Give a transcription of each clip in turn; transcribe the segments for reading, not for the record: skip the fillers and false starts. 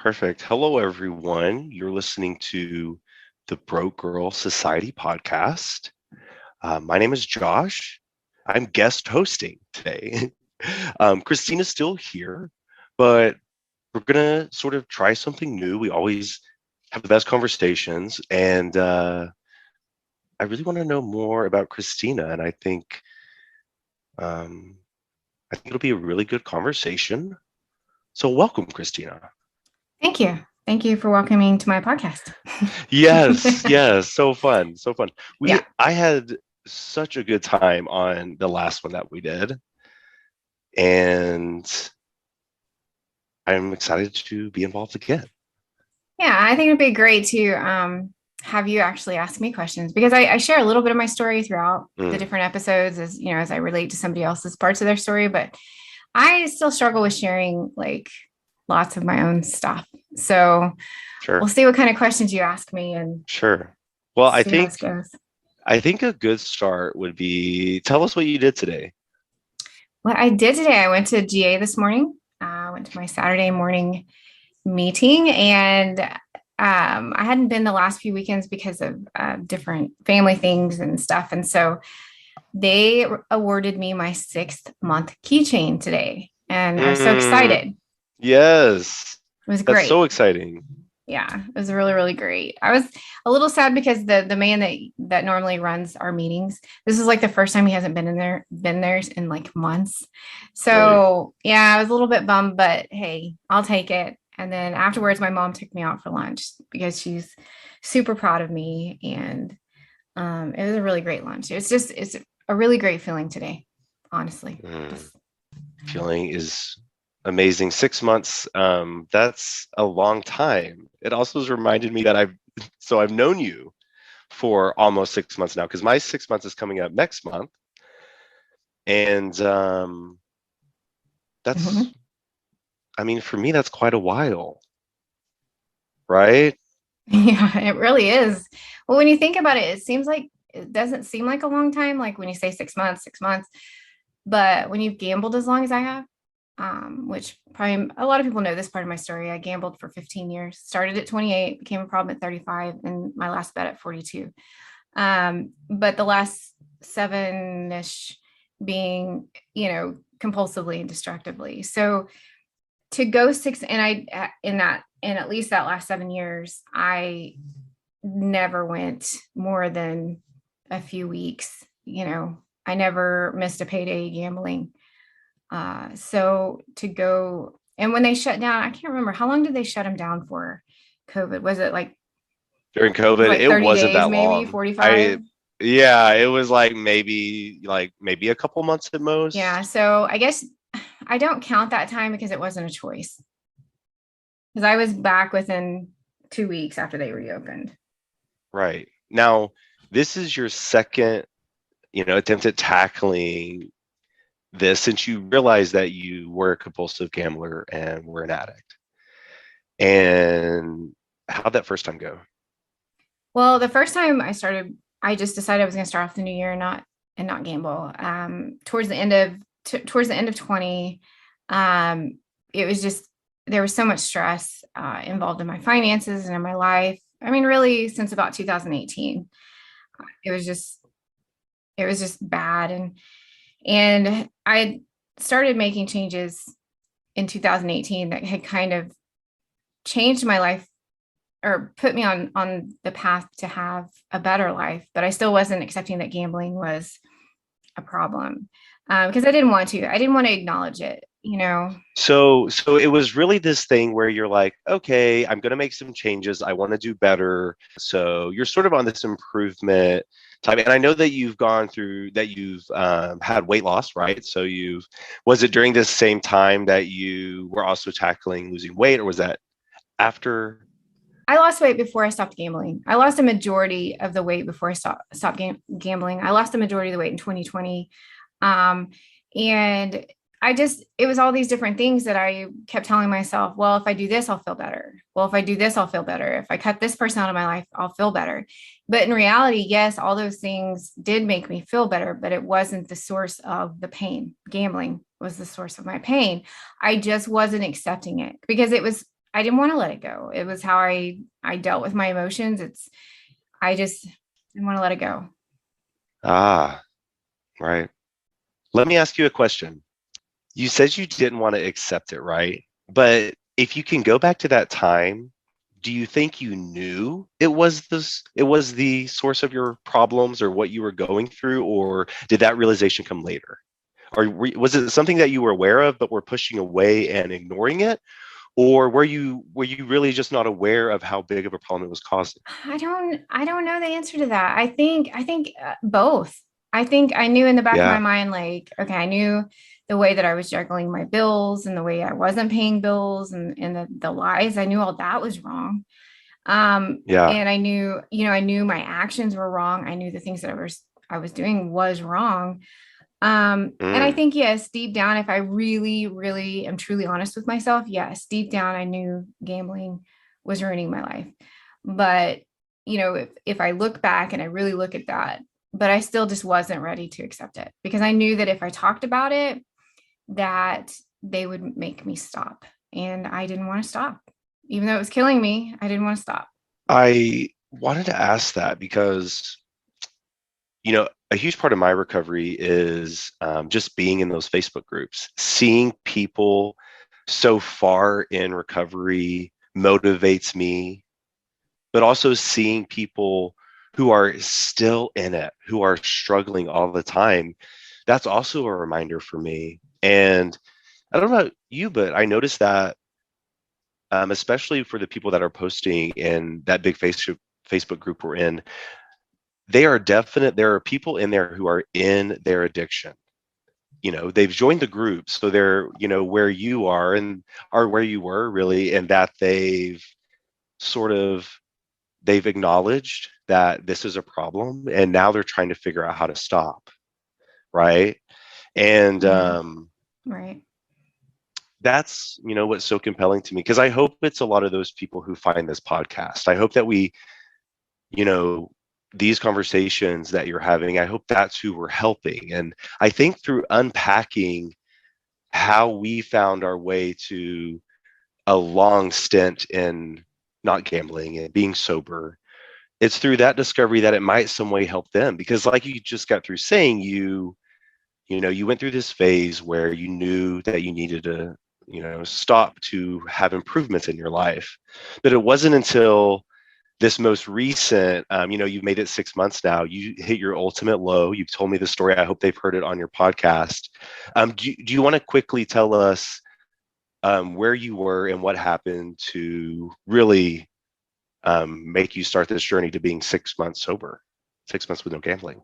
Perfect. Hello, everyone. You're listening to the Broke Girl Society podcast. My name is Josh. I'm guest hosting today. Christina's still here, but we're going to sort of try something new. We always have the best conversations, and I really want to know more about Christina, and um, I think it'll be a really good conversation. So welcome, Christina. Thank you. Thank you for welcoming to my podcast. Yes, so fun, so fun. Yeah. I had such a good time on the last one that we did, and I'm excited to be involved again. Yeah, I think it'd be great to have you actually ask me questions because I share a little bit of my story throughout the different episodes as I relate to somebody else's parts of their story, but I still struggle with sharing like lots of my own stuff. So Sure. we'll see what kind of questions you ask me and Sure. Well, see how this goes. I think a good start would be tell us what you did today. What I did today, I went to GA this morning. I went to my Saturday morning meeting, and I hadn't been the last few weekends because of different family things and stuff. And so they awarded me my 6th-month keychain today, and I was so excited. Yes. It was great. That's so exciting. Yeah, it was really, really great. I was a little sad because the man that normally runs our meetings, this is like the first time he hasn't been there in like months. So yeah, I was a little bit bummed, but hey, I'll take it. And then afterwards, my mom took me out for lunch because she's super proud of me. And it was a really great lunch. It's a really great feeling today, honestly. Feeling is amazing. 6 months, that's a long time. It also has reminded me that I've known you for almost 6 months now, because my 6 months is coming up next month. And that's I mean, for me, that's quite a while, right? Yeah, it really is. Well, when you think about it, it doesn't seem like a long time, like when you say 6 months. But when you've gambled as long as I have, which probably a lot of people know this part of my story, I gambled for 15 years, started at 28, became a problem at 35, and my last bet at 42. But the last 7-ish being, compulsively and destructively. So to go 6, and in at least that last 7 years, I never went more than a few weeks. I never missed a payday gambling. So to go, and when they shut down, I can't remember, how long did they shut them down for COVID? Was it like during COVID? It wasn't days, that maybe long. 45. Yeah, it was like maybe a couple months at most. Yeah. So I guess I don't count that time because it wasn't a choice. Because I was back within 2 weeks after they reopened. Right. Now, this is your second, attempt at tackling this since you realized that you were a compulsive gambler and were an addict. And how'd that first time go? Well, the first time I started, I just decided I was going to start off the new year and not gamble. Towards the end of 20, it was just, there was so much stress involved in my finances and in my life. I mean, really, since about 2018, it was just bad. And I started making changes in 2018 that had kind of changed my life or put me on the path to have a better life. But I still wasn't accepting that gambling was a problem because I didn't want to acknowledge it. So it was really this thing where you're like, okay, I'm going to make some changes. I want to do better. So you're sort of on this improvement type. And I know that you've had weight loss, right? So was it during this same time that you were also tackling losing weight, or was that after? I lost weight before I stopped gambling. I lost a majority of the weight before I stopped gambling. I lost the majority of the weight in 2020. And it was all these different things that I kept telling myself, well, if I do this, I'll feel better. Well, if I do this, I'll feel better. If I cut this person out of my life, I'll feel better. But in reality, yes, all those things did make me feel better, but it wasn't the source of the pain. Gambling was the source of my pain. I just wasn't accepting it because I didn't want to let it go. It was how I dealt with my emotions. I just didn't want to let it go. Ah, right. Let me ask you a question. You said you didn't want to accept it, right? But if you can go back to that time, do you think you knew it was the source of your problems or what you were going through, or did that realization come later? Or was it something that you were aware of but were pushing away and ignoring it? Or were you really just not aware of how big of a problem it was causing? I don't know the answer to that. I think both. I think I knew in the back of my Yeah, mind, like, okay, I knew the way that I was juggling my bills and the way I wasn't paying bills and the lies. I knew all that was wrong. yeah. And I knew, I knew my actions were wrong. I knew the things that I was doing was wrong. And I Mm, think, yes, deep down, if I really, really am truly honest with myself, yes, deep down, I knew gambling was ruining my life. But, if I look back and I really look at that, but I still just wasn't ready to accept it because I knew that if I talked about it, that they would make me stop. And I didn't want to stop. Even though it was killing me, I didn't want to stop. I wanted to ask that because, a huge part of my recovery is just being in those Facebook groups, seeing people so far in recovery motivates me, but also seeing people who are still in it, who are struggling all the time. That's also a reminder for me. And I don't know about you, but I noticed that, especially for the people that are posting in that big Facebook group we're in, there are people in there who are in their addiction. They've joined the group, so they're, where you are and are where you were really, and that sort of they've acknowledged that this is a problem and now they're trying to figure out how to stop, right? And Yeah. Right. that's, what's so compelling to me, because I hope it's a lot of those people who find this podcast. I hope that you know these conversations that you're having, I hope that's who we're helping. And I think through unpacking how we found our way to a long stint in not gambling and being sober, it's through that discovery that it might some way help them. Because like you just got through saying, you went through this phase where you knew that you needed to, stop to have improvements in your life. But it wasn't until this most recent, you've made it 6 months now, you hit your ultimate low. You've told me the story. I hope they've heard it on your podcast. Do you want to quickly tell us where you were and what happened to really make you start this journey to being 6 months sober, 6 months with no gambling?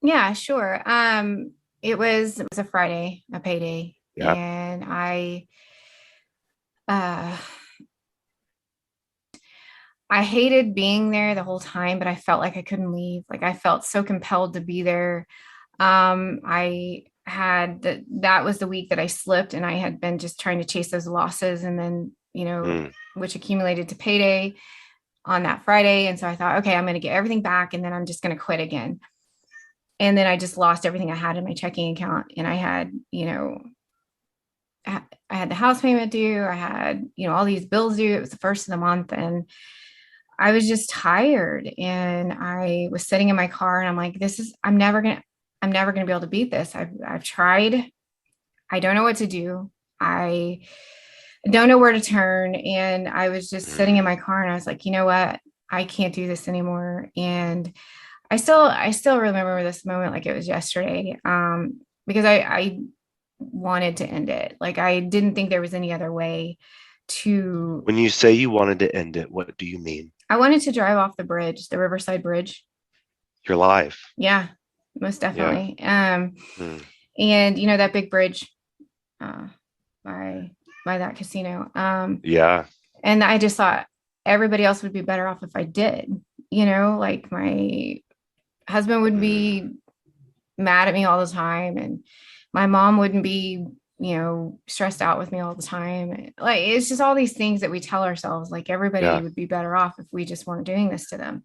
Yeah, sure. It was a Friday, a payday, Yeah. and uh I hated being there the whole time, but I felt like I couldn't leave. Like I felt so compelled to be there. I had that was the week that I slipped and I had been just trying to chase those losses and then, Mm, which accumulated to payday on that Friday. And so I thought, okay, I'm going to get everything back and then I'm just going to quit again. And then I just lost everything I had in my checking account. And I had, I had the house payment due. I had, all these bills due. It was the first of the month. And I was just tired. And I was sitting in my car and I'm like, I'm never going to be able to beat this. I've tried. I don't know what to do. I don't know where to turn. And I was just sitting in mm, my car and I was like, you know what? I can't do this anymore. And I still remember this moment like it was yesterday. Because I wanted to end it. Like I didn't think there was any other way to when you say you wanted to end it, what do you mean? I wanted to drive off the bridge, the Riverside Bridge. Your life? Yeah, most Yeah. definitely. Mm, And that big bridge uh by that casino. yeah. And I just thought everybody else would be better off if I did. Like my husband would Mm, be mad at me all the time and my mom wouldn't be stressed out with me all the time. Like it's just all these things that we tell ourselves like everybody yeah. would be better off if we just weren't doing this to them.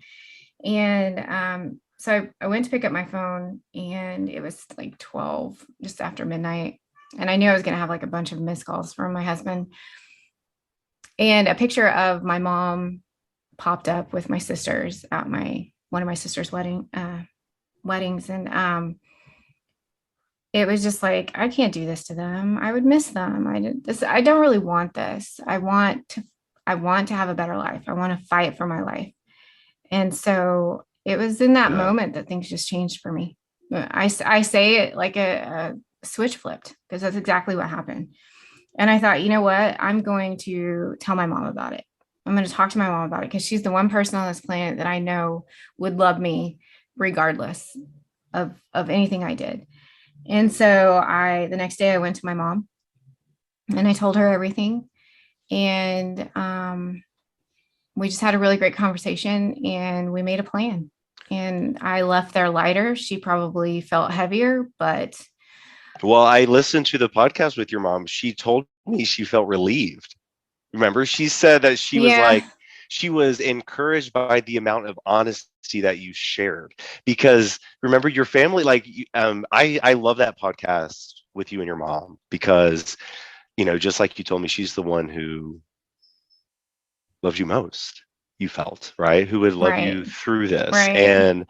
And so I went to pick up my phone and it was like 12 just after midnight, and I knew I was going to have like a bunch of missed calls from my husband. And a picture of my mom popped up with my sisters at one of my sister's weddings. And it was just like, I can't do this to them. I would miss them. I don't really want this. I want to have a better life. I want to fight for my life. And so it was in that moment that things just changed for me. I say it like a switch flipped, because that's exactly what happened. And I thought, you know what? I'm going to tell my mom about it. I'm going to talk to my mom about it, because she's the one person on this planet that I know would love me regardless of anything I did. And so the next day I went to my mom and I told her everything. And we just had a really great conversation and we made a plan. And I left there lighter. She probably felt heavier, but. Well, I listened to the podcast with your mom. She told me she felt relieved. Remember, she said that she was like, she was encouraged by the amount of honesty that you shared. Because remember, your family, like, I love that podcast with you and your mom, because, you know, just like you told me, she's the one who loved you most, you felt, right? Who would love you through this. And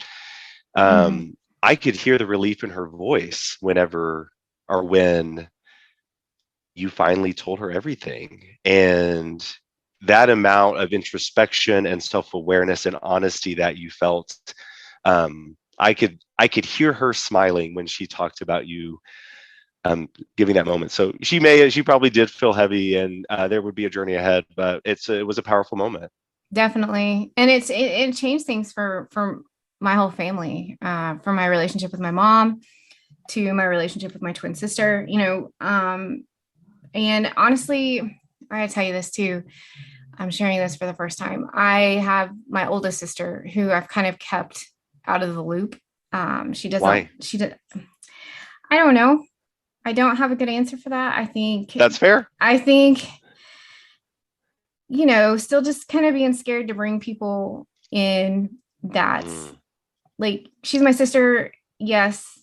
I could hear the relief in her voice when you finally told her everything. And that amount of introspection and self-awareness and honesty that you felt, I could hear her smiling when she talked about you giving that moment. So she probably did feel heavy, and there would be a journey ahead, but it was a powerful moment. Definitely. And it changed things for my whole family, from my relationship with my mom to my relationship with my twin sister, you know. And honestly, I gotta tell you this too. I'm sharing this for the first time. I have my oldest sister who I've kind of kept out of the loop. She doesn't. Why? I don't know. I don't have a good answer for that. I think that's fair. I think, you know, still just kind of being scared to bring people in that, like, she's my sister. Yes.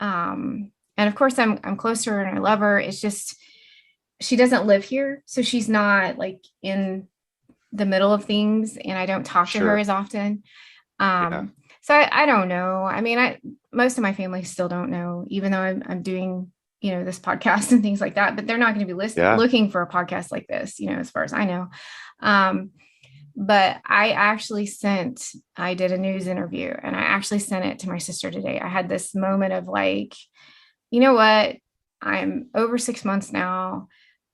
And of course I'm close to her and I love her. It's just, she doesn't live here. So she's not like in the middle of things, and I don't talk to her as often. So I don't know. I mean, most of my family still don't know, even though I'm doing, you know, this podcast and things like that, but they're not going to be looking for a podcast like this, you know, as far as I know. But I did a news interview and I actually sent it to my sister today. I had this moment of like, you know what? I'm over 6 months now.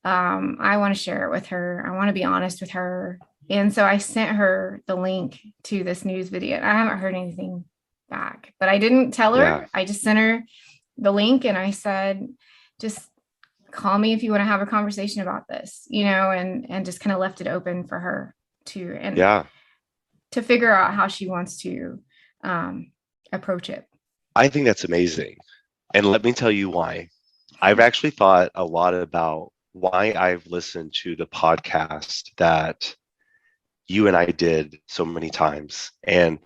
I want to share it with her. I want to be honest with her. And so I sent her the link to this news video. I haven't heard anything back, but I didn't tell her. I just sent her the link and I said, just call me if you want to have a conversation about this, you know, and just kind of left it open for her to figure out how she wants to approach it. I think that's amazing. And let me tell you why. I've actually thought a lot about why I've listened to the podcast that you and I did so many times. And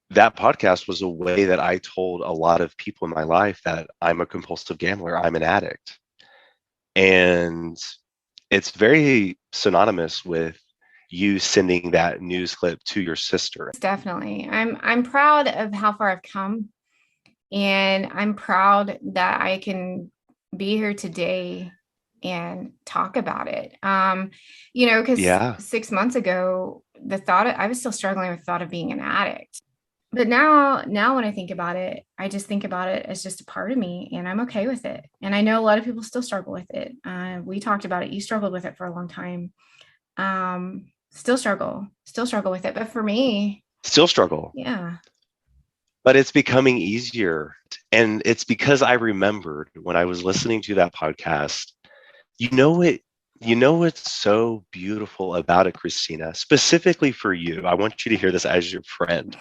that podcast was a way that I told a lot of people in my life that I'm a compulsive gambler, I'm an addict. And it's very synonymous with you sending that news clip to your sister. Definitely. I'm proud of how far I've come. And I'm proud that I can be here today and talk about it. You know, because 6 months ago, I was still struggling with the thought of being an addict. But now when I think about it, I just think about it as just a part of me, and I'm okay with it. And I know a lot of people still struggle with it. We talked about it. You struggled with it for a long time. Still struggle with it. But for me, still struggle. Yeah. But it's becoming easier. And it's because I remembered when I was listening to that podcast, you know what's so beautiful about it, Christina, specifically for you. I want you to hear this as your friend.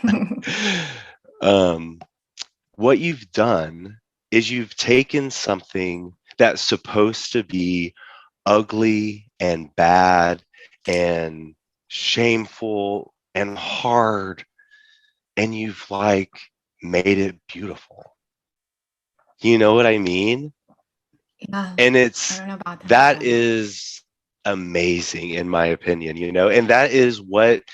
What you've done is you've taken something that's supposed to be ugly and bad and shameful and hard, and you've like made it beautiful. You know what I mean? Yeah. And it's I don't know about that is amazing in my opinion, and that is what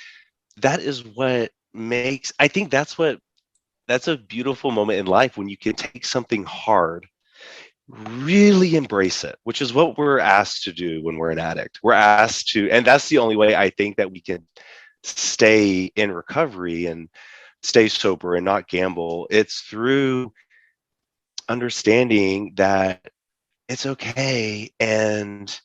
makes, I think that's a beautiful moment in life when you can take something hard, really embrace it, which is what we're asked to do when we're an addict. We're asked to, and that's the only way I think that we can stay in recovery and stay sober and not gamble. It's through understanding that it's okay, and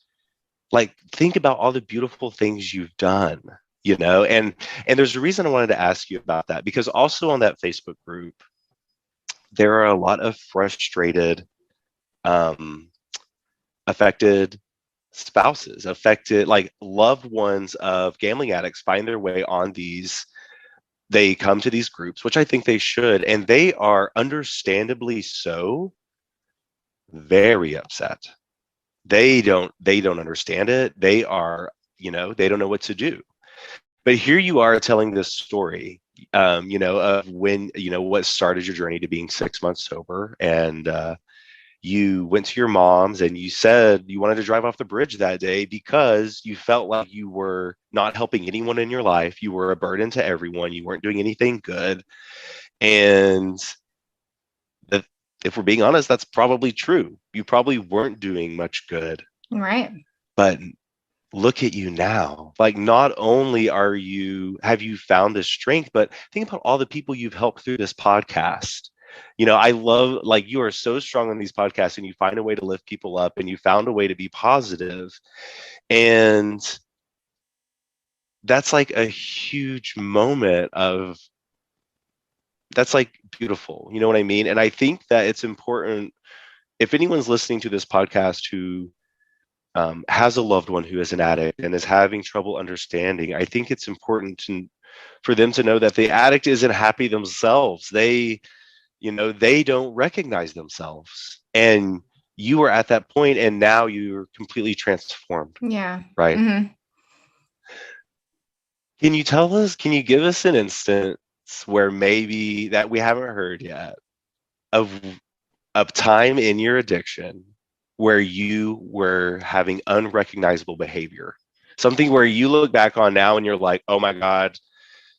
like think about all the beautiful things you've done, and there's a reason I wanted to ask you about that, because also on that Facebook group there are a lot of frustrated, um affected spouses, affected, like loved ones of gambling addicts find their way on these, they come to these groups, which I think they should, and they are understandably so very upset. They don't understand it. They are, they don't know what to do. But here you are telling this story, of when, what started your journey to being 6 months sober, and you went to your mom's and you said you wanted to drive off the bridge that day because you felt like you were not helping anyone in your life. You were a burden to everyone. You weren't doing anything good. And that, if we're being honest, that's probably true. You probably weren't doing much good. Right. But look at you now. Like, not only have you found this strength, but think about all the people you've helped through this podcast. I love, like, you are so strong on these podcasts, and you find a way to lift people up, and you found a way to be positive. And that's like a huge moment that's like beautiful. You know what I mean? And I think that it's important, if anyone's listening to this podcast who has a loved one who is an addict and is having trouble understanding, I think it's important for them to know that the addict isn't happy themselves. They don't recognize themselves, and you are at that point, and now you're completely transformed. Yeah. Right. Mm-hmm. Can you give us an instance where maybe that we haven't heard yet of a time in your addiction where you were having unrecognizable behavior, something where you look back on now and you're like, oh my God,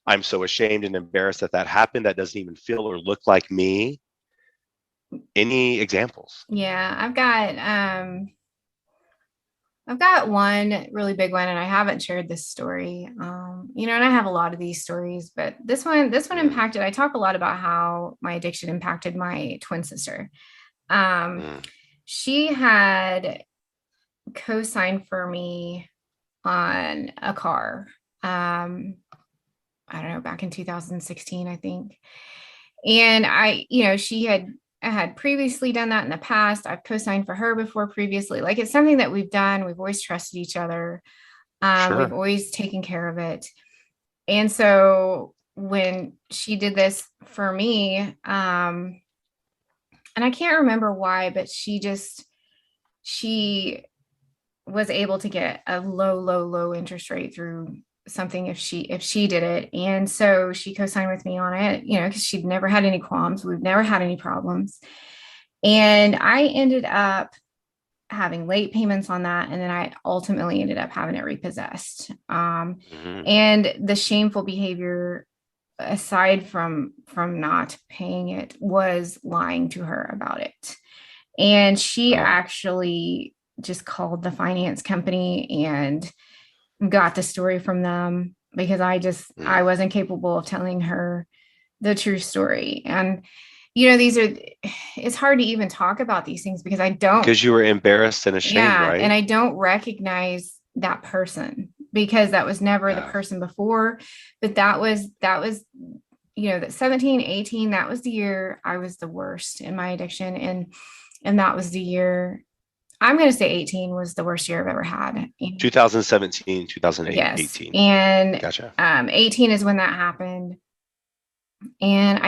I'm so ashamed and embarrassed that happened. That doesn't even feel or look like me. Any examples? Yeah, I've got one really big one, and I haven't shared this story. And I have a lot of these stories, but this one impacted. I talk a lot about how my addiction impacted my twin sister. She had co-signed for me on a car. I don't know, back in 2016, I think. And she had previously done that in the past. I've co-signed for her before previously. Like, it's something that we've done. We've always trusted each other. Sure. We've always taken care of it. And so when she did this for me, and I can't remember why, but she was able to get a low interest rate through something if she did it. And so she co-signed with me on it, because she'd never had any qualms. We've never had any problems. And I ended up having late payments on that. And then I ultimately ended up having it repossessed. And the shameful behavior, aside from not paying it, was lying to her about it. And she actually just called the finance company and got the story from them, because I wasn't capable of telling her the true story. And it's hard to even talk about these things because you were embarrassed and ashamed, right? And I don't recognize that person, because that was never the person before. But that was that 17, 18, that was the year I was the worst in my addiction. And that was the year, I'm going to say 18 was the worst year I've ever had. 2017, 2008, yes. 18. And gotcha. 18 is when that happened. And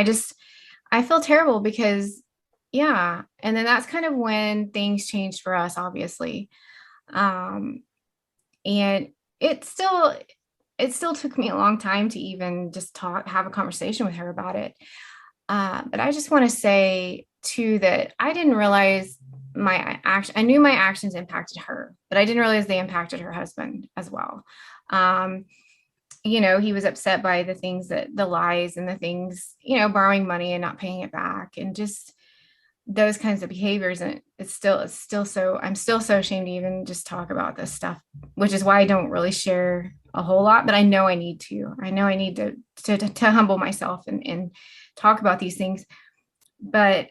I feel terrible because, yeah. And then that's kind of when things changed for us, obviously. And it still took me a long time to even just have a conversation with her about it. But I just want to say too, that I didn't realize I knew my actions impacted her, but I didn't realize they impacted her husband as well. He was upset by the things, that the lies and the things, borrowing money and not paying it back, and just those kinds of behaviors. And it's still so, I'm still so ashamed to even just talk about this stuff, which is why I don't really share a whole lot, but I know I need to humble myself and talk about these things. But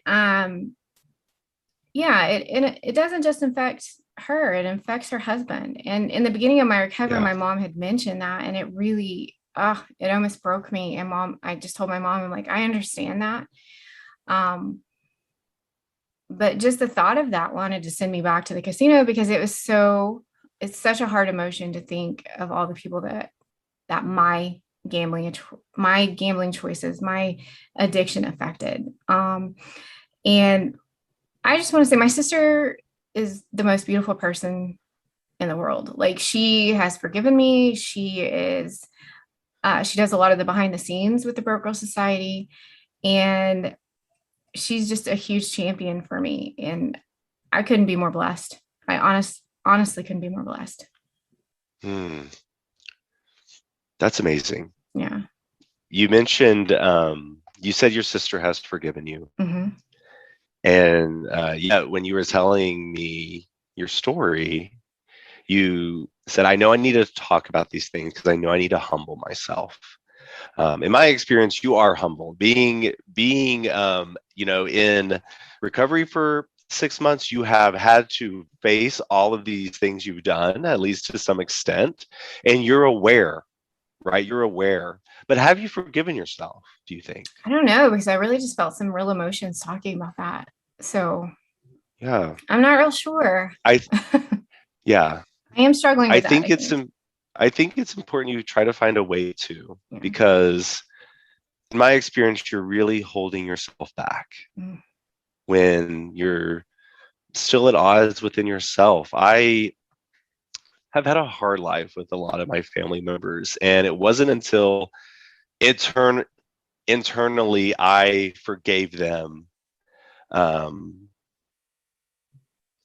it doesn't just affect her, it affects her husband. And in the beginning of my recovery, my mom had mentioned that, and it really, it almost broke me. And I just told my mom, I'm like, I understand that. But just the thought of that wanted to send me back to the casino, because it's such a hard emotion to think of all the people that my gambling choices, my addiction affected. And I just want to say my sister is the most beautiful person in the world. Like, she has forgiven me. She does a lot of the behind the scenes with the Broke Girl Society, and she's just a huge champion for me. And I couldn't be more blessed. I honestly couldn't be more blessed. That's amazing. Yeah. You mentioned, you said your sister has forgiven you. Mm-hmm. And when you were telling me your story, you said, I know I need to talk about these things because I know I need to humble myself. In my experience, you are humble. Being in recovery for 6 months, you have had to face all of these things you've done, at least to some extent, and you're aware, right? You're aware. But have you forgiven yourself, do you think? I don't know, because I really just felt some real emotions talking about that. So yeah, I'm not real sure. Yeah. I am struggling with that. I think it's important you try to find a way to, because in my experience, you're really holding yourself back when you're still at odds within yourself. I have had a hard life with a lot of my family members, and it wasn't until internally I forgave them,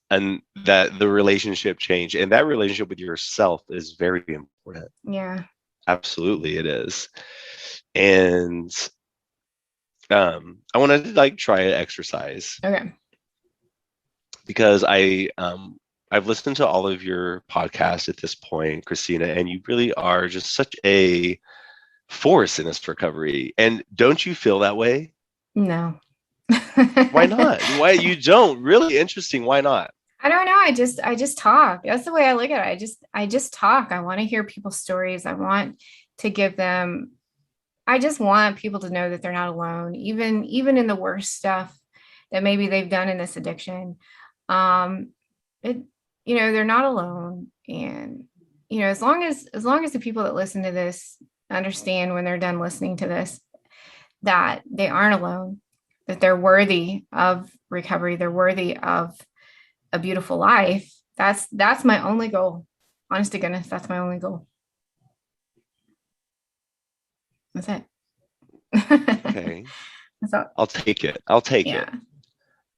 and that the relationship changed. And that relationship with yourself is very important. Yeah, absolutely it is. And I want to try an exercise. Okay. Because I've listened to all of your podcasts at this point, Christina, and you really are just such a force in this recovery. And don't you feel that way? No. Why not? Why you don't? Really interesting. Why not? I don't know. I just talk. That's the way I look at it. I just talk. I want to hear people's stories. I want to give them, I just want people to know that they're not alone, even in the worst stuff that maybe they've done in this addiction. They're not alone. And, as long as the people that listen to this understand when they're done listening to this, that they aren't alone, that they're worthy of recovery, they're worthy of a beautiful life. That's my only goal. Honest to goodness, that's my only goal. That's it. Okay. I'll take it. It.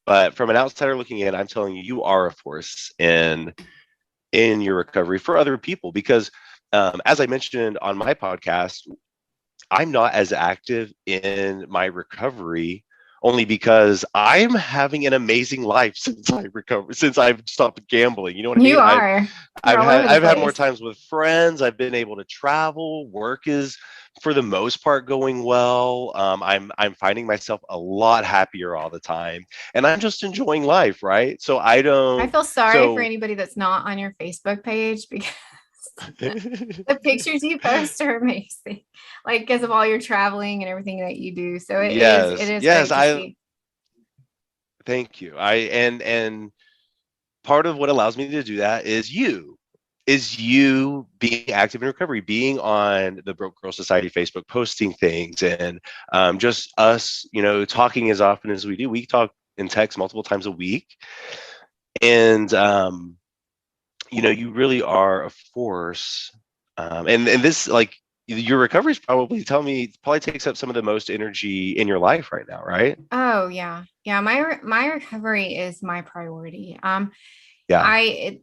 But from an outsider looking in, I'm telling you, you are a force in your recovery for other people, because as I mentioned on my podcast, I'm not as active in my recovery only because I'm having an amazing life since I've stopped gambling. You know what I mean? You are. I've had more times with friends. I've been able to travel. Work is, for the most part, going well. I'm finding myself a lot happier all the time, and I'm just enjoying life, right? So I feel sorry for anybody that's not on your Facebook page, because the pictures you post are amazing, because of all your traveling and everything that you do. So it is great to see. Thank you. And part of what allows me to do that is you being active in recovery, being on the Broke Girl Society Facebook, posting things, and just us, talking as often as we do. We talk and text multiple times a week, and you really are a force. And this, your recovery is probably takes up some of the most energy in your life right now, right? Oh yeah. Yeah. My recovery is my priority. Yeah.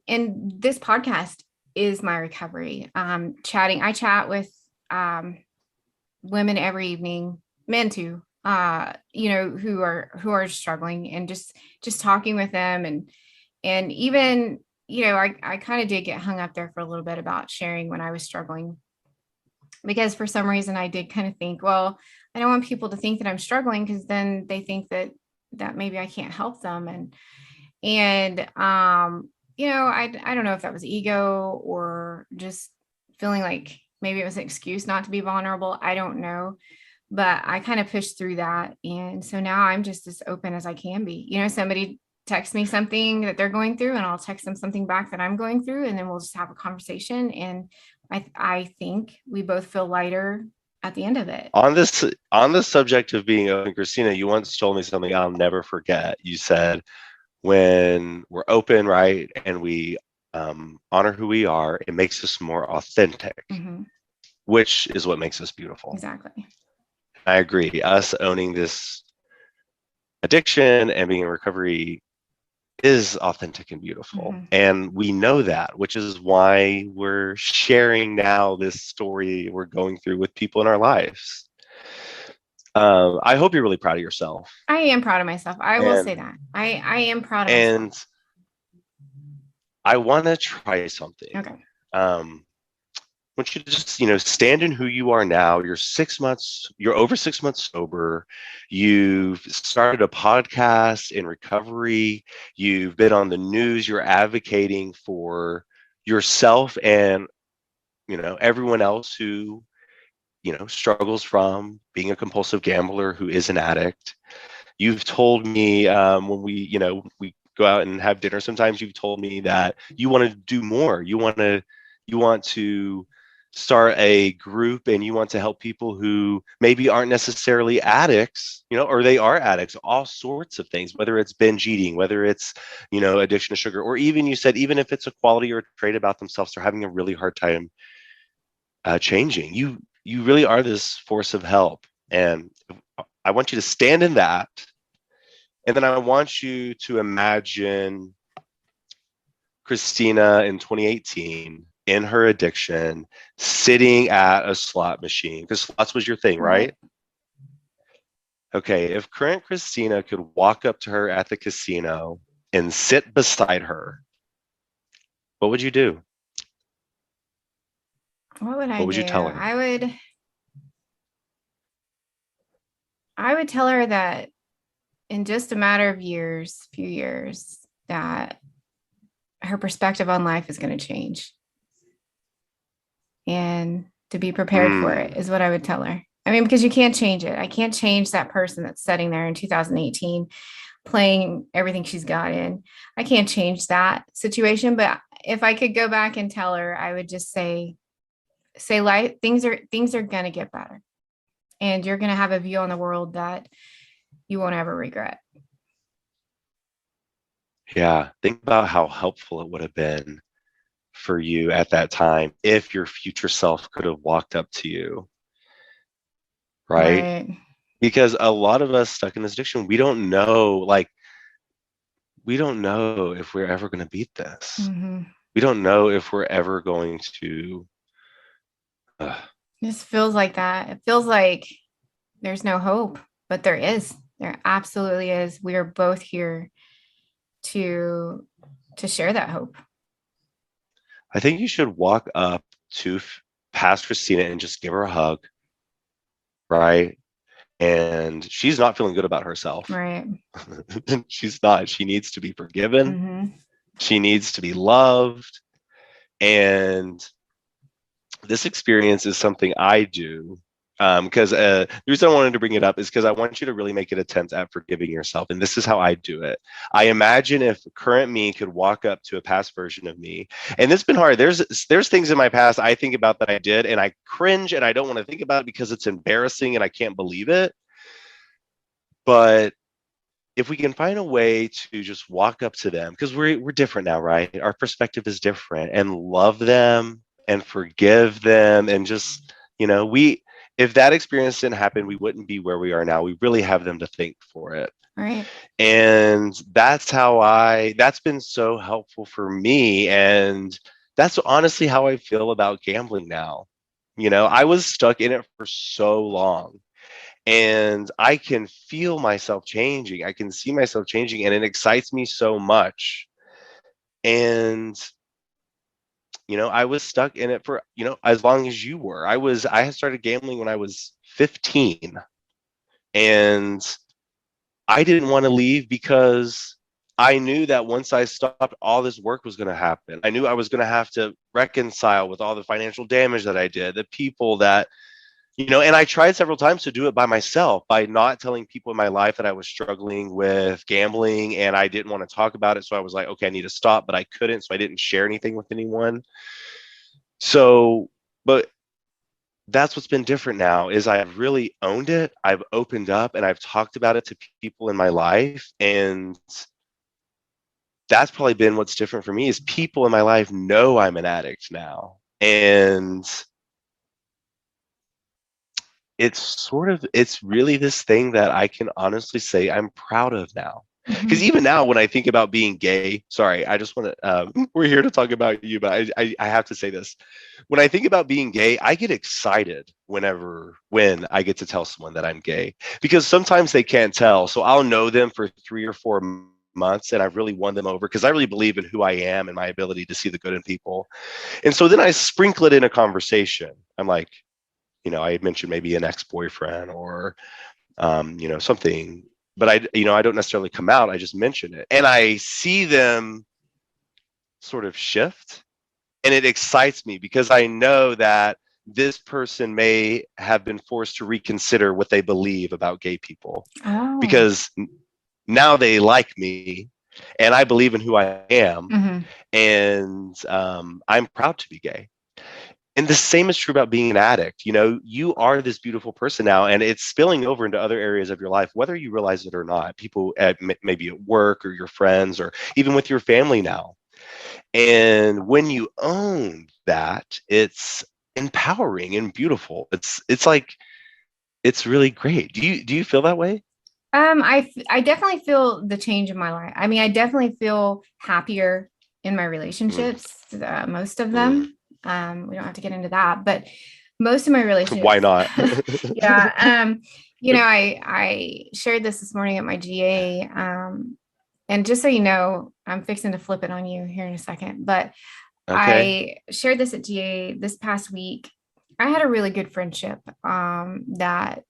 And this podcast is my recovery. I chat with women every evening, men too, who are struggling, and just talking with them, and even, I kind of did get hung up there for a little bit about sharing when I was struggling, because for some reason I did kind of think, well, I don't want people to think that I'm struggling, because then they think that maybe I can't help them. I don't know if that was ego or just feeling like maybe it was an excuse not to be vulnerable. I don't know, but I kind of pushed through that. And so now I'm just as open as I can be. Somebody texts me something that they're going through, and I'll text them something back that I'm going through, and then we'll just have a conversation. And I think we both feel lighter at the end of it. On the subject of being open, Christina, you once told me something I'll never forget. You said, when we're open, right, and we honor who we are, it makes us more authentic, which is what makes us beautiful. Exactly. I agree. Us owning this addiction and being in recovery is authentic and beautiful. And we know that, which is why we're sharing now this story we're going through with people in our lives. I hope you're really proud of yourself. I am proud of myself. I will say that. I am proud of myself. And I want to try something. Okay. I want you to just, stand in who you are now. You're over 6 months sober. You've started a podcast in recovery. You've been on the news. You're advocating for yourself and, everyone else who, struggles from being a compulsive gambler, who is an addict. You've told me when we go out and have dinner, sometimes you've told me that you want to do more. You want to start a group, and you want to help people who maybe aren't necessarily addicts, or they are addicts, all sorts of things, whether it's binge eating, whether it's, addiction to sugar, or even you said, even if it's a quality or a trait about themselves, they're having a really hard time changing. You really are this force of help. And I want you to stand in that. And then I want you to imagine Christina in 2018 in her addiction, sitting at a slot machine, because slots was your thing, right? Okay, if current Christina could walk up to her at the casino and sit beside her, what would you do? What would I do? What would you tell her? I would tell her that in just a matter of few years, that her perspective on life is going to change. And to be prepared for it is what I would tell her. I mean, because you can't change it. I can't change that person that's sitting there in 2018 playing everything she's got in. I can't change that situation. But if I could go back and tell her, I would just say life, things are going to get better. And you're going to have a view on the world that you won't ever regret. Yeah. Think about how helpful it would have been for you at that time if your future self could have walked up to you. Right? Because a lot of us stuck in this addiction, we don't know if we're ever going to beat this. We don't know if we're ever going to. This feels like that. It feels like there's no hope, but there is. There absolutely is. We are both here to share that hope. I think you should walk up to past Christina and just give her a hug, right? And she's not feeling good about herself. Right. She's not. She needs to be forgiven. She needs to be loved. And this experience is something I do. Because the reason I wanted to bring it up is because I want you to really make an attempt at forgiving yourself. And this is how I do it. I imagine if current me could walk up to a past version of me, and it's been hard. There's things in my past I think about that I did, and I cringe, and I don't want to think about it because it's embarrassing and I can't believe it. But if we can find a way to just walk up to them, because we're different now, right? Our perspective is different, and love them and forgive them and just We if that experience didn't happen, we wouldn't be where we are now. We really have them to thank for it. Right. And that's been so helpful for me. And that's honestly how I feel about gambling now. I was stuck in it for so long, and I can feel myself changing. I can see myself changing, and it excites me so much. And I was stuck in it for, as long as you were. I had started gambling when I was 15, and I didn't want to leave because I knew that once I stopped, all this work was going to happen. I knew I was going to have to reconcile with all the financial damage that I did, the people that, and I tried several times to do it by myself, by not telling people in my life that I was struggling with gambling, and I didn't want to talk about it. So I was like, okay, I need to stop, but I couldn't. So I didn't share anything with anyone. So, but that's what's been different now is I've really owned it. I've opened up and I've talked about it to people in my life. And that's probably been what's different for me is people in my life know I'm an addict now. And it's really this thing that I can honestly say I'm proud of now. Because even now, when I think about being gay, sorry, I just want to, we're here to talk about you, but I have to say this. When I think about being gay, I get excited when I get to tell someone that I'm gay, because sometimes they can't tell. So I'll know them for 3 or 4 months and I've really won them over because I really believe in who I am and my ability to see the good in people. And so then I sprinkle it in a conversation. I'm like, I had mentioned maybe an ex-boyfriend or, something, but I don't necessarily come out. I just mention it and I see them sort of shift, and it excites me because I know that this person may have been forced to reconsider what they believe about gay people because now they like me and I believe in who I am. And I'm proud to be gay. And the same is true about being an addict. You are this beautiful person now, and it's spilling over into other areas of your life, whether you realize it or not. People maybe at work or your friends or even with your family now. And when you own that, it's empowering and beautiful. It's like, it's really great. Do you feel that way? I definitely feel the change in my life. I mean, I definitely feel happier in my relationships, most of them. We don't have to get into that, but most of my relationships. Why not? Yeah. I shared this morning at my GA. And just so you know, I'm fixing to flip it on you here in a second, but okay. I shared this at GA this past week. I had a really good friendship that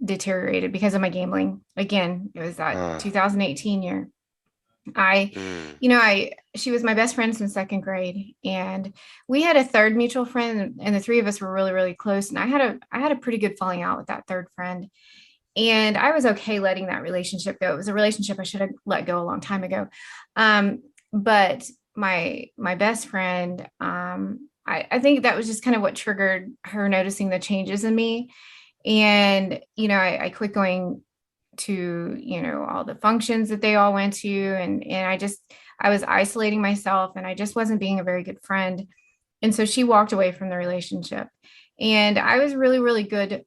deteriorated because of my gambling. Again, it was that 2018 year. She was my best friend since second grade, and we had a third mutual friend, and the three of us were really, really close. And I had a pretty good falling out with that third friend, and I was okay letting that relationship go. It was a relationship I should have let go a long time ago. But my best friend, I think that was just kind of what triggered her noticing the changes in me. And, I quit going to, all the functions that they all went to. And I was isolating myself, and I just wasn't being a very good friend. And so she walked away from the relationship, and I was really, really good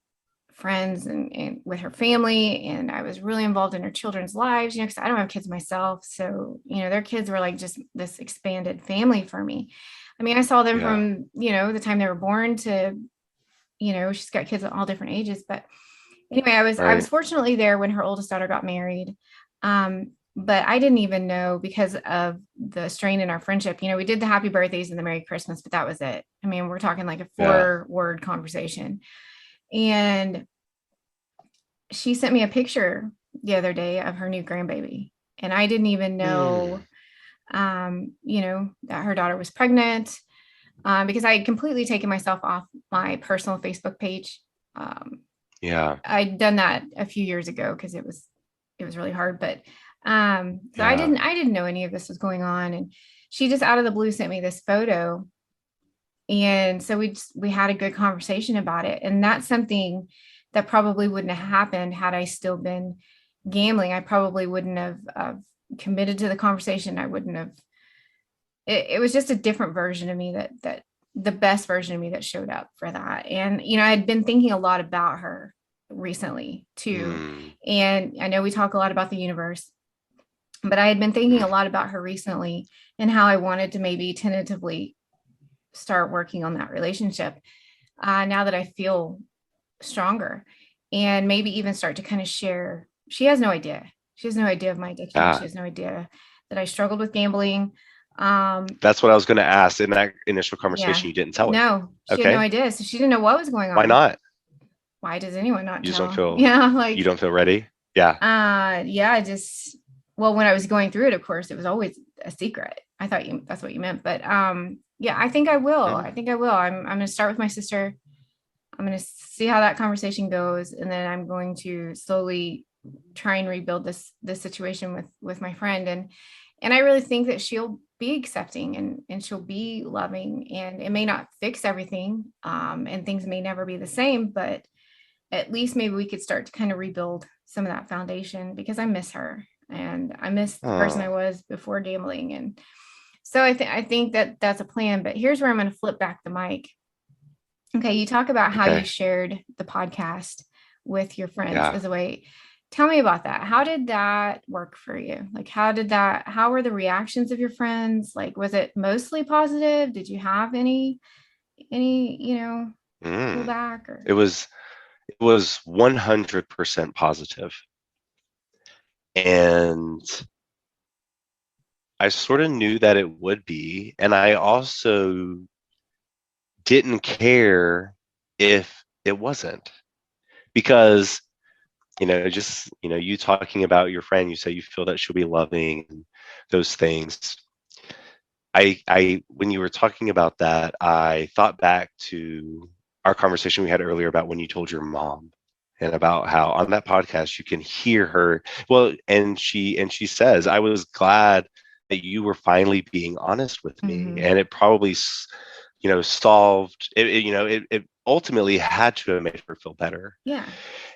friends and with her family. And I was really involved in her children's lives, because I don't have kids myself. So, their kids were like just this expanded family for me. I mean, I saw them from, the time they were born to, she's got kids at all different ages. But anyway, I was fortunately there when her oldest daughter got married. But I didn't even know, because of the strain in our friendship. We did the happy birthdays and the Merry Christmas, but that was it. I mean, we're talking like a 4-word conversation. And she sent me a picture the other day of her new grandbaby. And I didn't even know, that her daughter was pregnant, because I had completely taken myself off my personal Facebook page. I'd done that a few years ago because it was really hard, but so I didn't know any of this was going on. And she just out of the blue sent me this photo. And so we had a good conversation about it. And that's something that probably wouldn't have happened had I still been gambling. I probably wouldn't have committed to the conversation. I wouldn't have, it was just a different version of me that the best version of me that showed up for that. And, I had been thinking a lot about her recently too. And I know we talk a lot about the universe, but I had been thinking a lot about her recently and how I wanted to maybe tentatively start working on that relationship now that I feel stronger, and maybe even start to kind of share. She has no idea. She has no idea of my addiction. She has no idea that I struggled with gambling. That's what I was going to ask. In that initial conversation, you didn't tell her. No, she had no idea. So she didn't know what was going on. Why not? Why does anyone not You just tell? don't feel, like you don't feel ready? Yeah. Well, when I was going through it, of course, it was always a secret. I thought that's what you meant. But I think I will. I think I will. I'm going to start with my sister. I'm going to see how that conversation goes. And then I'm going to slowly try and rebuild this situation with my friend. And I really think that she'll be accepting and she'll be loving, and it may not fix everything. And things may never be the same, but at least maybe we could start to kind of rebuild some of that foundation, because I miss her and I miss the person I was before gambling. And so I think that that's a plan. But here's where I'm going to flip back the mic. Okay. You talk about how you shared the podcast with your friends as a way. Tell me about that. How did that work for you? Like, how were the reactions of your friends? Like, was it mostly positive? Did you have any, pullback? Or? It was 100% positive. And I sort of knew that it would be. And I also didn't care if it wasn't, because you talking about your friend, you say you feel that she'll be loving and those things. When you were talking about that, I thought back to our conversation we had earlier about when you told your mom, and about how on that podcast you can hear her. Well, and she says, I was glad that you were finally being honest with me. And it probably, solved it. It ultimately had to have made her feel better. Yeah.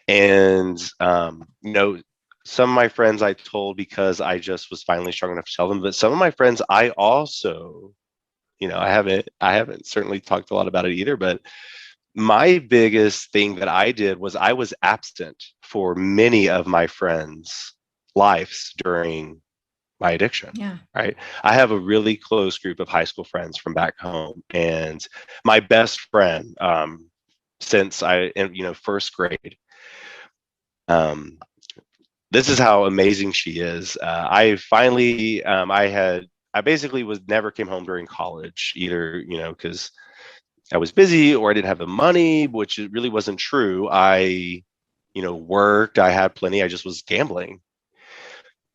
And, some of my friends I told because I just was finally strong enough to tell them. But some of my friends I also, I haven't certainly talked a lot about it either. But my biggest thing that I did was I was absent for many of my friends' lives during my addiction. Yeah. Right. I have a really close group of high school friends from back home. And my best friend, since first grade, this is how amazing she is. I finally, I basically never came home during college either, because I was busy or I didn't have the money, which it really wasn't true. I, worked, I had plenty, I just was gambling.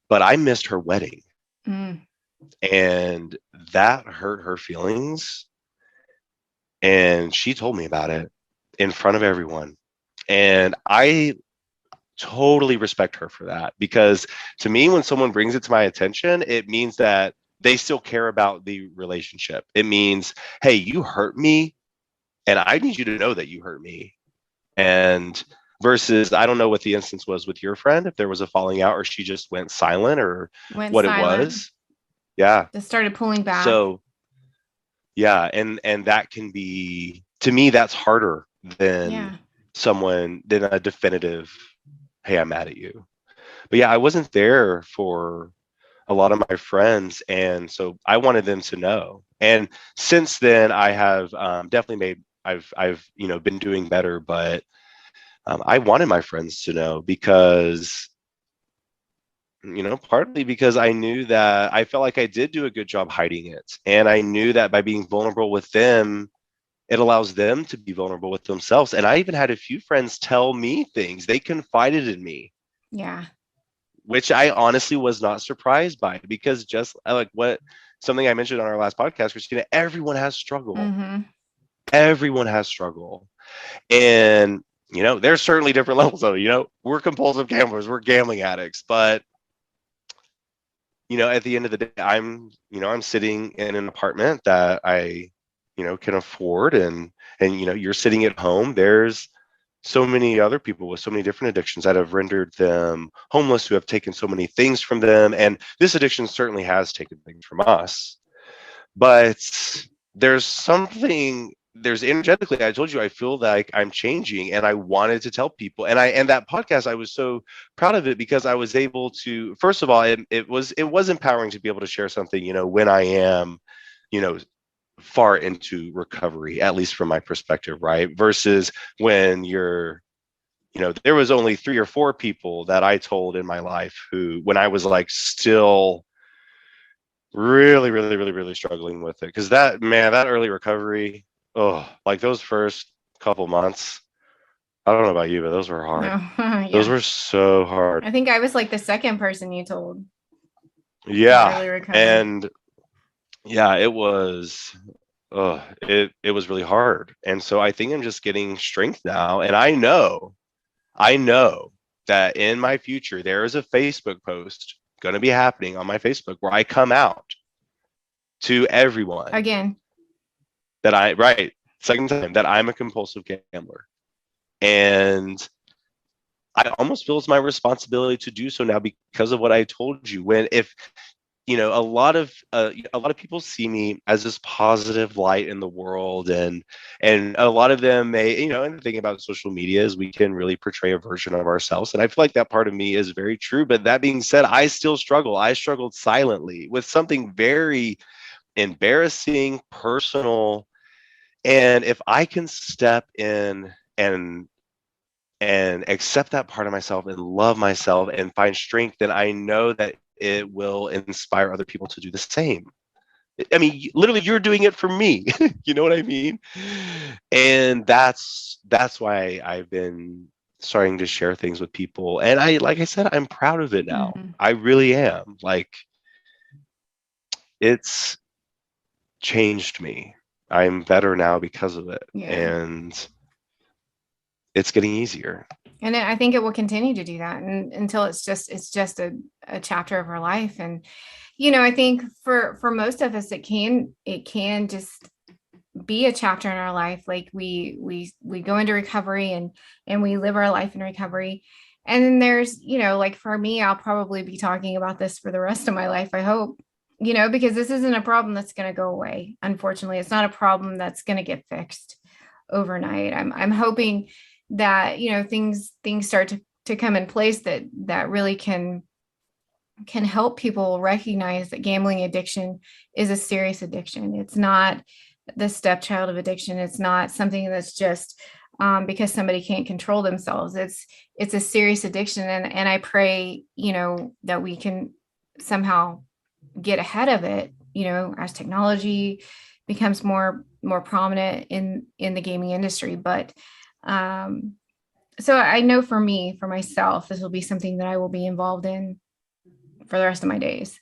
But I missed her wedding. And that hurt her feelings. And she told me about it in front of everyone. And I totally respect her for that, because to me, when someone brings it to my attention, it means that they still care about the relationship. It means, hey, you hurt me and I need you to know that you hurt me. And versus, I don't know what the instance was with your friend, if there was a falling out or she just went silent or it was. Yeah. Just started pulling back. So yeah. And that can be, to me, that's harder than than a definitive, hey, I'm mad at you. But yeah, I wasn't there for a lot of my friends. And so I wanted them to know. And since then I have definitely I've been doing better, but I wanted my friends to know because, partly because I knew that I felt like I did do a good job hiding it. And I knew that by being vulnerable with them, it allows them to be vulnerable with themselves. And I even had a few friends tell me things. They confided in me. Yeah. Which I honestly was not surprised by, because just like something I mentioned on our last podcast, Christina, everyone has struggle. Everyone has struggle. And, there's certainly different levels of it. We're compulsive gamblers, we're gambling addicts, but at the end of the day, I'm sitting in an apartment that I, can afford, and you're sitting at home. There's so many other people with so many different addictions that have rendered them homeless, who have taken so many things from them. And this addiction certainly has taken things from us. But there's energetically, I told you, I feel like I'm changing, and I wanted to tell people. And that podcast, I was so proud of it because I was able to, first of all, it was empowering to be able to share something, when I am, you know, far into recovery, at least from my perspective, right? Versus when there was only 3 or 4 people that I told in my life who, when I was like still really, really, really, really struggling with it. Because that early recovery, oh, like those first couple months, I don't know about you, but those were hard. No. Those Yeah. were so hard. I think I was like the second person you told Yeah. early recovery. And yeah, it was, it was really hard. And so I think I'm just getting strength now. And I know that in my future, there is a Facebook post going to be happening on my Facebook where I come out to everyone Again. right, second time, that I'm a compulsive gambler. And I almost feel it's my responsibility to do so now because of what I told you. When if a lot of people see me as this positive light in the world, and a lot of them may, and the thing about social media is we can really portray a version of ourselves, and I feel like that part of me is very true. But that being said, I still struggle. I struggled silently with something very embarrassing, personal. And if I can step in and accept that part of myself and love myself and find strength, then I know that it will inspire other people to do the same. I mean, literally, you're doing it for me. You know what I mean? And that's why I've been starting to share things with people. And like I said, I'm proud of it now. Mhm. I really am. Like, it's changed me. I'm better now because of it. Yeah. And it's getting easier. And I think it will continue to do that until it's just a chapter of our life. And I think for most of us, it can just be a chapter in our life. Like we go into recovery and we live our life in recovery. And then there's, like for me, I'll probably be talking about this for the rest of my life, I hope, because this isn't a problem that's going to go away. Unfortunately, it's not a problem that's going to get fixed overnight. I'm hoping that, things start to come in place that really can help people recognize that gambling addiction is a serious addiction. It's not the stepchild of addiction. It's not something that's just because somebody can't control themselves. It's a serious addiction. And I pray, that we can somehow get ahead of it, as technology becomes more prominent in the gaming industry. But so I know for myself, this will be something that I will be involved in for the rest of my days.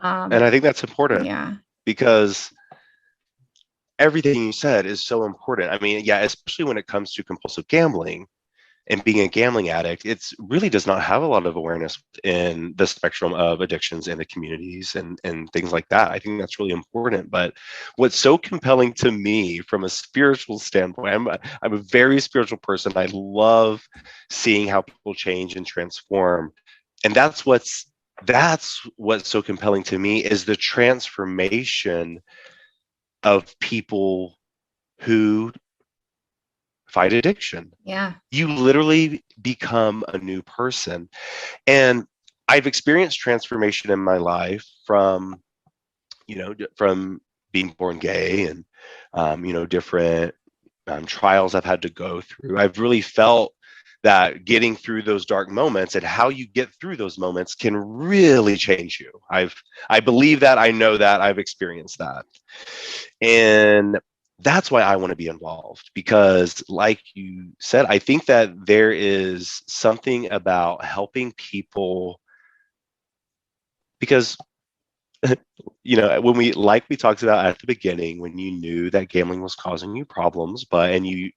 And I think that's important. Yeah. Because everything you said is so important. I mean, yeah, especially when it comes to compulsive gambling and being a gambling addict, it really does not have a lot of awareness in the spectrum of addictions in the communities and things like that. I think that's really important. But what's so compelling to me from a spiritual standpoint, I'm a very spiritual person. I love seeing how people change and transform. And that's what's so compelling to me, is the transformation of people who fight addiction. Yeah. You literally become a new person. And I've experienced transformation in my life from being born gay and, different trials I've had to go through. I've really felt that getting through those dark moments and how you get through those moments can really change you. I believe that. I know that. I've experienced that. And that's why I want to be involved, because like you said, I think that there is something about helping people, because when we talked about at the beginning, when you knew that gambling was causing you problems, and you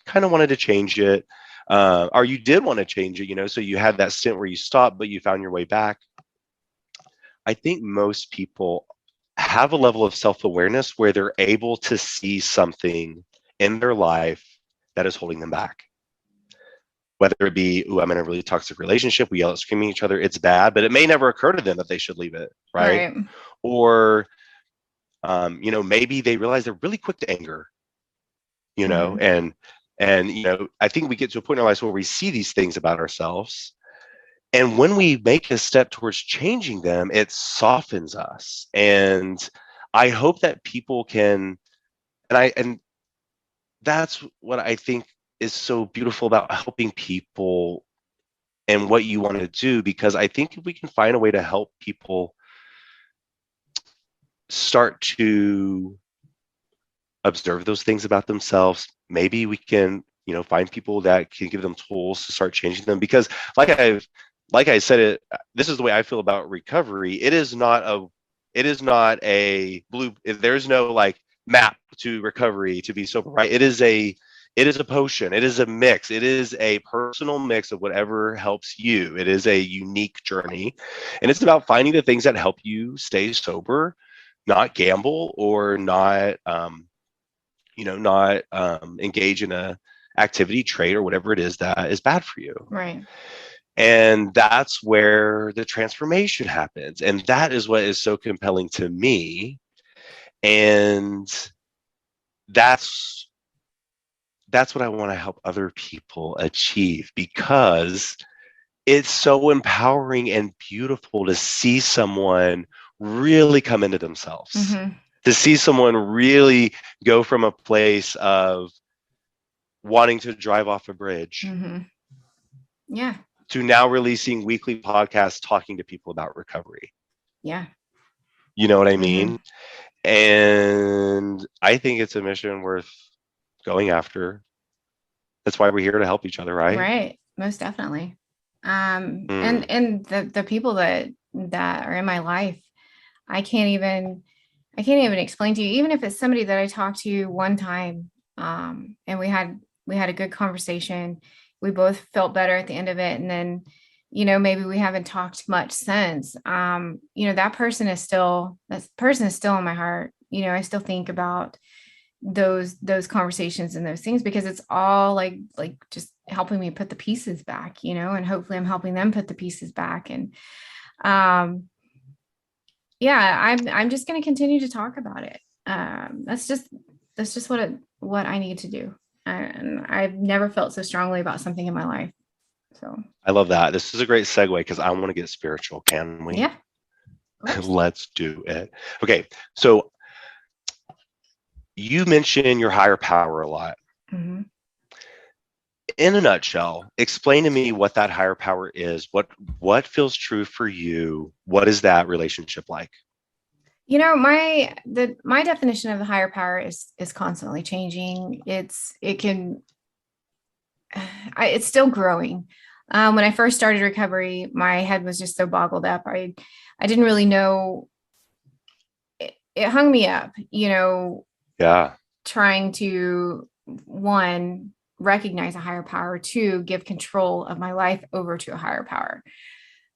kind of wanted to change it, or you did want to change it, so you had that stint where you stopped, but you found your way back. I think most people have a level of self-awareness where they're able to see something in their life that is holding them back. Whether it be, I'm in a really toxic relationship, we yell at screaming at each other, it's bad, but it may never occur to them that they should leave it, right? Or Maybe they realize they're really quick to anger, Mhm. and I think we get to a point in our lives where we see these things about ourselves, and when we make a step towards changing them, it softens us. And I hope that people can, and that's what I think is so beautiful about helping people and what you want to do, because I think if we can find a way to help people start to observe those things about themselves, maybe we can, find people that can give them tools to start changing them. Because like I said, this is the way I feel about recovery. It is not a blue, there's no like map to recovery to be sober, right? It is a potion. It is a mix. It is a personal mix of whatever helps you. It is a unique journey. And it's about finding the things that help you stay sober, not gamble, or not engage in a activity, trait, or whatever it is that is bad for you. Right. And that's where the transformation happens. And that is what is so compelling to me. And that's what I want to help other people achieve, because it's so empowering and beautiful to see someone really come into themselves, Mm-hmm. to see someone really go from a place of wanting to drive off a bridge Mm-hmm. Yeah. to now releasing weekly podcasts talking to people about recovery. Yeah. You know what I Mm-hmm. mean? And I think it's a mission worth going after. That's why we're here to help each other, right? Right. Most definitely. Mm. And the people that are in my life, I can't even explain to you, even if it's somebody that I talked to one time, and we had a good conversation. We both felt better at the end of it. And then, maybe we haven't talked much since. That person is still in my heart. I still think about those conversations and those things, because it's all like just helping me put the pieces back, and hopefully I'm helping them put the pieces back. And yeah, I'm just going to continue to talk about it. That's just what I need to do. And I've never felt so strongly about something in my life. So I love that. This is a great segue because I want to get spiritual. Can we? yeah, Let's do it. Okay. So you mention your higher power a lot. mm-hmm. In a nutshell, explain to me what that higher power is. What feels true for you? What is that relationship like? My definition of the higher power is constantly changing. It's still growing. When I first started recovery, my head was just so boggled up. I didn't really know. It hung me up, Yeah. trying to, one, recognize a higher power, two, give control of my life over to a higher power.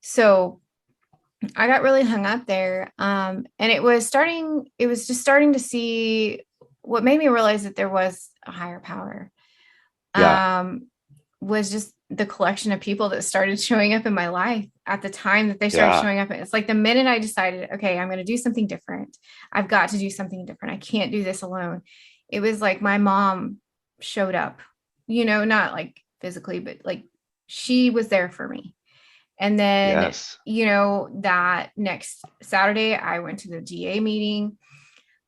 So I got really hung up there. And it was just starting to see what made me realize that there was a higher power. Yeah. Was just the collection of people that started showing up in my life at the time that they started Yeah. showing up. It's like the minute I decided, okay, I'm going to do something different. I've got to do something different. I can't do this alone. It was like my mom showed up, not like physically, but like she was there for me. And then, Yes. that next Saturday, I went to the GA meeting.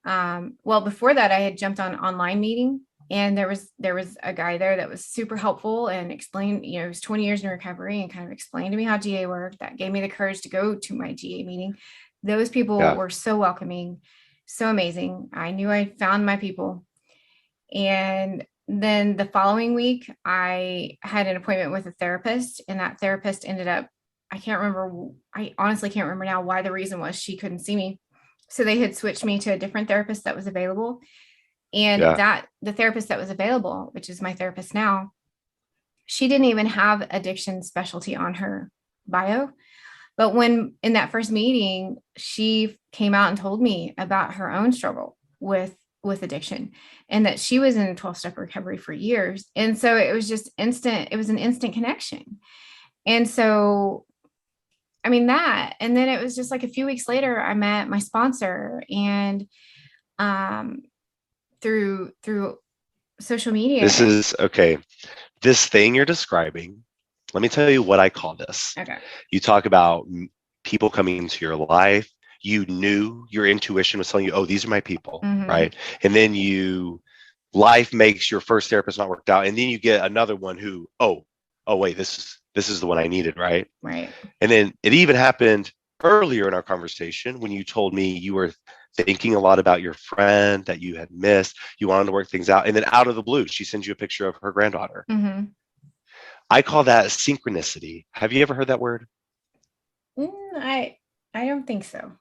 Well, before that, I had jumped on online meeting, and there was a guy there that was super helpful and explained, he was 20 years in recovery, and kind of explained to me how GA worked. That gave me the courage to go to my GA meeting. Those people were so welcoming, so amazing. I knew I found my people. And then the following week, I had an appointment with a therapist, and that therapist ended up, I honestly can't remember now why. The reason was she couldn't see me. So they had switched me to a different therapist that was available. And the therapist that was available, which is my therapist now, she didn't even have addiction specialty on her bio. But when in that first meeting, she came out and told me about her own struggle with addiction, and that she was in a 12-step recovery for years. And so it was just instant. It was an instant connection. And so, and then it was just like a few weeks later, I met my sponsor, and um, through social media. This is okay. This thing you're describing, let me tell you what I call this. Okay. You talk about people coming into your life. You knew your intuition was telling you, oh, these are my people, right? And then life makes your first therapist not worked out, and then you get another one who, oh wait, this is the one I needed, right? Right. And then it even happened earlier in our conversation when you told me you were thinking a lot about your friend that you had missed. You wanted to work things out, and then out of the blue, she sends you a picture of her granddaughter. I call that synchronicity. Have you ever heard that word? I don't think so.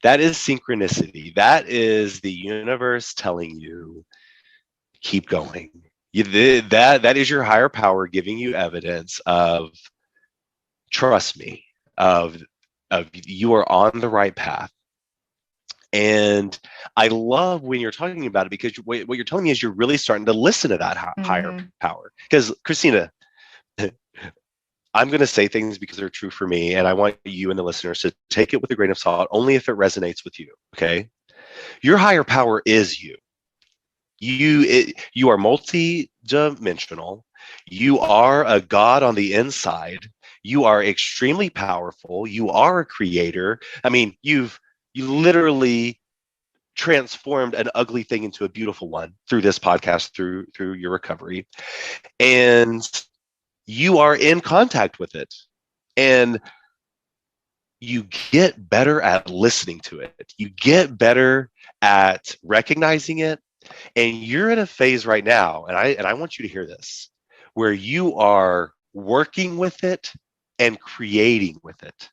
That is synchronicity. That is the universe telling you, keep going. That is your higher power giving you evidence of, trust me, of you are on the right path. And I love when you're talking about it, because what you're telling me is you're really starting to listen to that higher power. Because Christina, I'm going to say things because they're true for me, and I want you and the listeners to take it with a grain of salt, only if it resonates with you. Okay, your higher power is you. You are multi-dimensional. You are a God on the inside. You are extremely powerful. You are a creator. I mean, you literally transformed an ugly thing into a beautiful one through this podcast, through your recovery, and you are in contact with it, and you get better at listening to it. You get better at recognizing it. And you're in a phase right now, and I want you to hear this, where you are working with it and creating with it.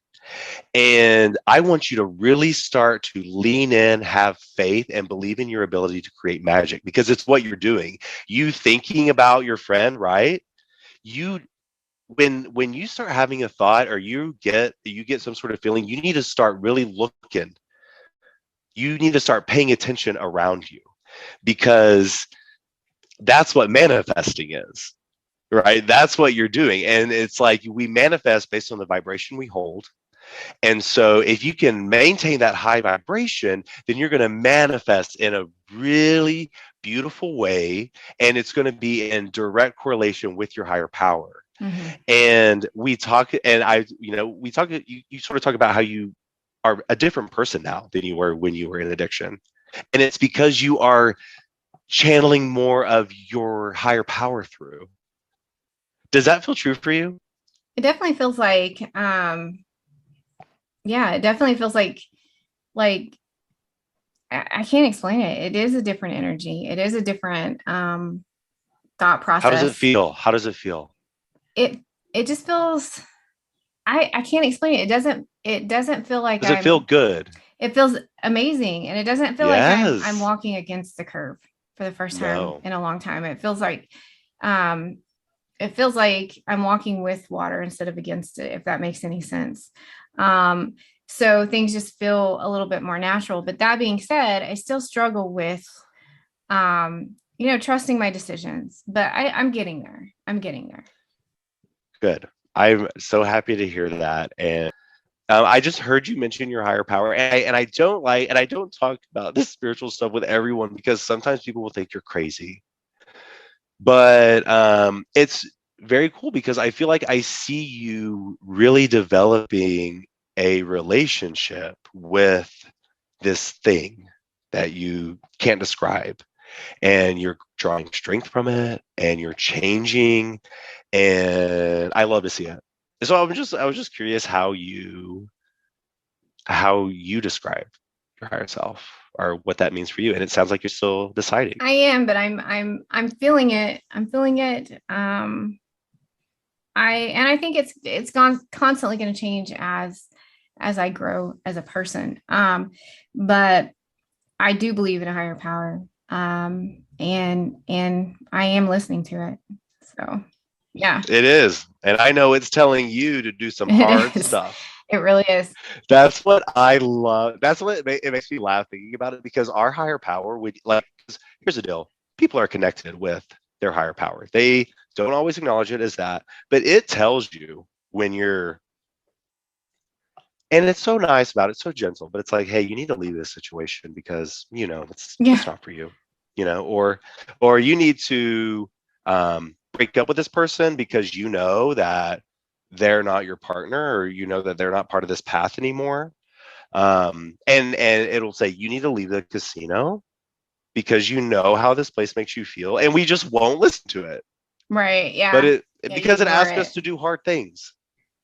And I want you to really start to lean in, have faith, and believe in your ability to create magic, because it's what you're doing. You thinking about your friend, right? When you start having a thought, or you get some sort of feeling, you need to start really looking. You need to start paying attention around you, because that's what manifesting is, right? That's what you're doing. And it's like we manifest based on the vibration we hold. And so if you can maintain that high vibration, then you're going to manifest in a really beautiful way, and it's going to be in direct correlation with your higher power. And we talk, and you sort of talk about how you are a different person now than you were when you were in addiction. And it's because you are channeling more of your higher power through. Does that feel true for you? It definitely feels like, it definitely feels like I can't explain it. It is a different energy. It is a different thought process. How does it feel? How does it feel? It just feels, I can't explain it. It doesn't feel like, does it feel good? It feels amazing. And it doesn't feel like I'm walking against the curve for the first time in a long time. It feels like I'm walking with water instead of against it, if that makes any sense. So things just feel a little bit more natural. But that being said, I still struggle with, trusting my decisions, but I'm getting there. Good. I'm so happy to hear that. And I just heard you mention your higher power, and I don't talk about this spiritual stuff with everyone, because sometimes people will think you're crazy. But it's very cool, because I feel like I see you really developing a relationship with this thing that you can't describe, and you're drawing strength from it, and you're changing, and I love to see it. So I was just curious how you describe your higher self, or what that means for you. And it sounds like you're still deciding. I am, but I'm feeling it. I think it's constantly going to change as I grow as a person. But I do believe in a higher power. And I am listening to it. So yeah. It is. And I know it's telling you to do some hard stuff. It really is. That's what I love. That's what it makes me laugh thinking about it, because our higher power would, like, here's the deal. People are connected with their higher power. They don't always acknowledge it as that, but it tells you when you're And it's so nice about it, so gentle, but it's like, hey, you need to leave this situation because Yeah. it's not for you, or you need to break up with this person because you know that they're not your partner, or you know that they're not part of this path anymore. And it'll say you need to leave the casino because you know how this place makes you feel, and we just won't listen to it. Right. But Yeah. Yeah. You because it ignore asks us it. to do hard things.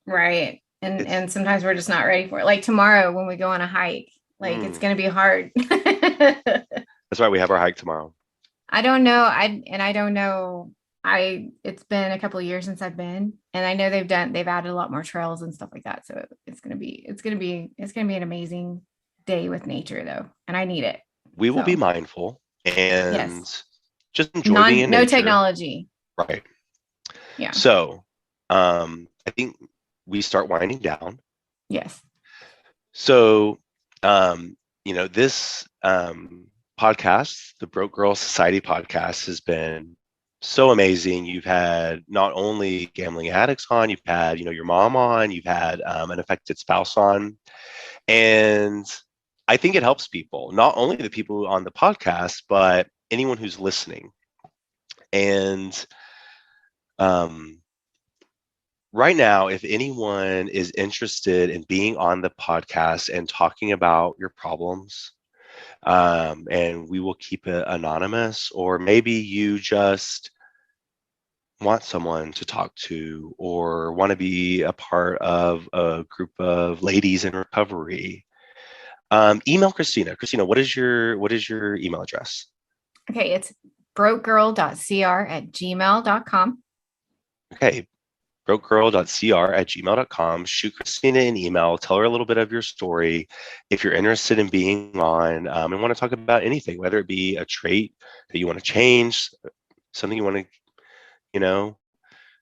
Right. It's And sometimes we're just not ready for it. Like tomorrow when we go on a hike, like it's mm, gonna be hard. that's why we have our hike tomorrow. I don't know. I don't know. It's been a couple of years since I've been, and I know they've added a lot more trails and stuff like that. So it's gonna be an amazing day with nature though. And I need it. We will be So mindful yes. and just enjoy being in No nature. technology. Right. Yeah. So, I think we start winding down. Yes. So, this podcast, the Broke Girl Society podcast, has been so amazing. You've had not only gambling addicts on, you've had, your mom on, you've had an affected spouse on. And I think it helps people, not only the people on the podcast, but anyone who's listening. And um, right now, if anyone is interested in being on the podcast and talking about your problems, and we will keep it anonymous, or maybe you just want someone to talk to or want to be a part of a group of ladies in recovery, email Christina. Christina, what is your email address? Okay. It's brokegirl.cr@gmail.com. Okay, brokegirl.cr@gmail.com. Shoot Christina an email. Tell her a little bit of your story. If you're interested in being on, and want to talk about anything, whether it be a trait that you want to change, something you want to, you know,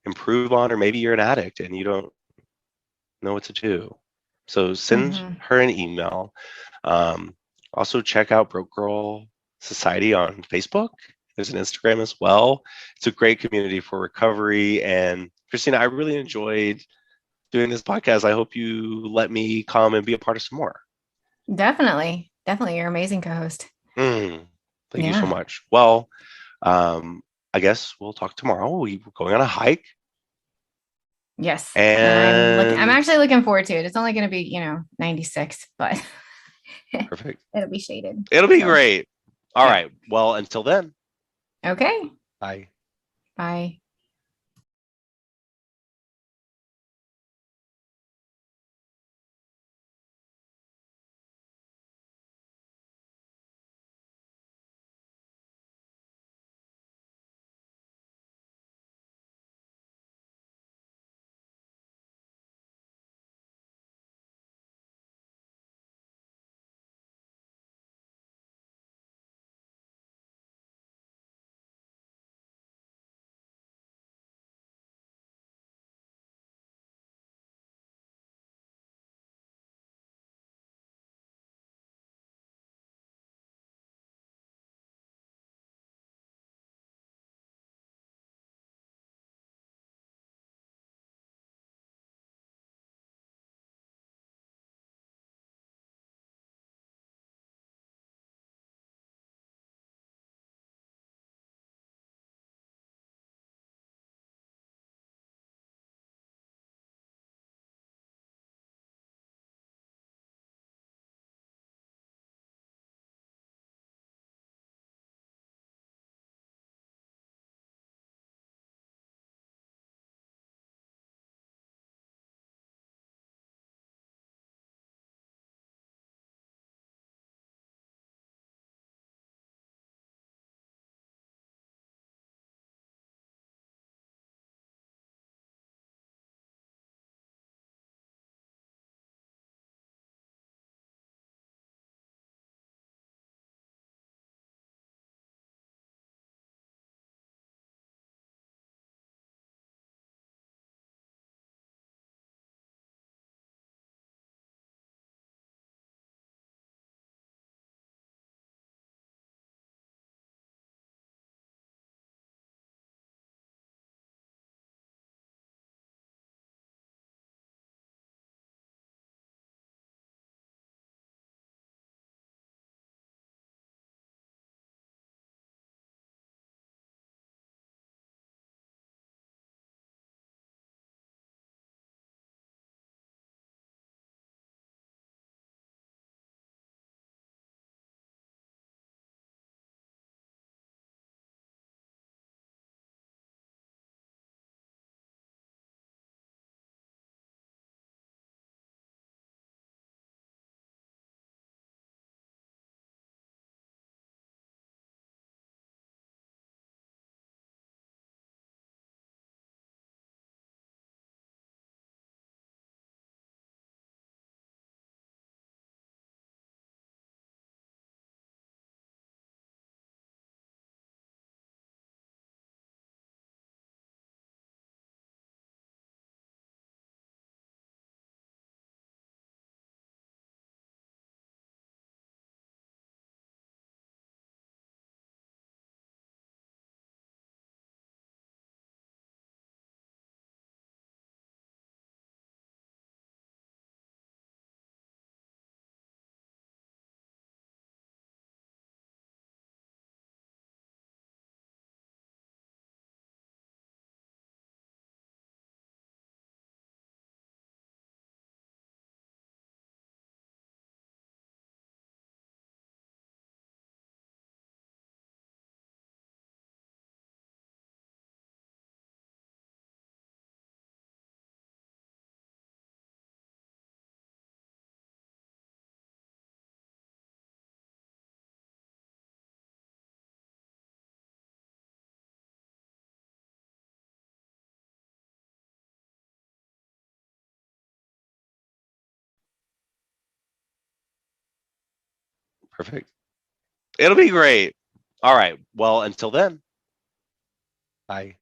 improve on, or maybe you're an addict and you don't know what to do. So send Mm-hmm. her an email. Um, Also, check out Broke Girl Society on Facebook. There's an Instagram as well. It's a great community for recovery. And Christina, I really enjoyed doing this podcast. I hope you let me come and be a part of some more. Definitely. Definitely. You're an amazing co-host. Mm, Thank you so Yeah. much. Well, um, I guess we'll talk tomorrow. We're going on a hike, Yes. And I'm and actually looking forward to it. It's only going to be, 96, but perfect. it'll be shaded. It'll be So, great. All yeah. right. Well, until then, Okay. bye. Bye. Perfect. It'll be great. All right. Well, until then, bye.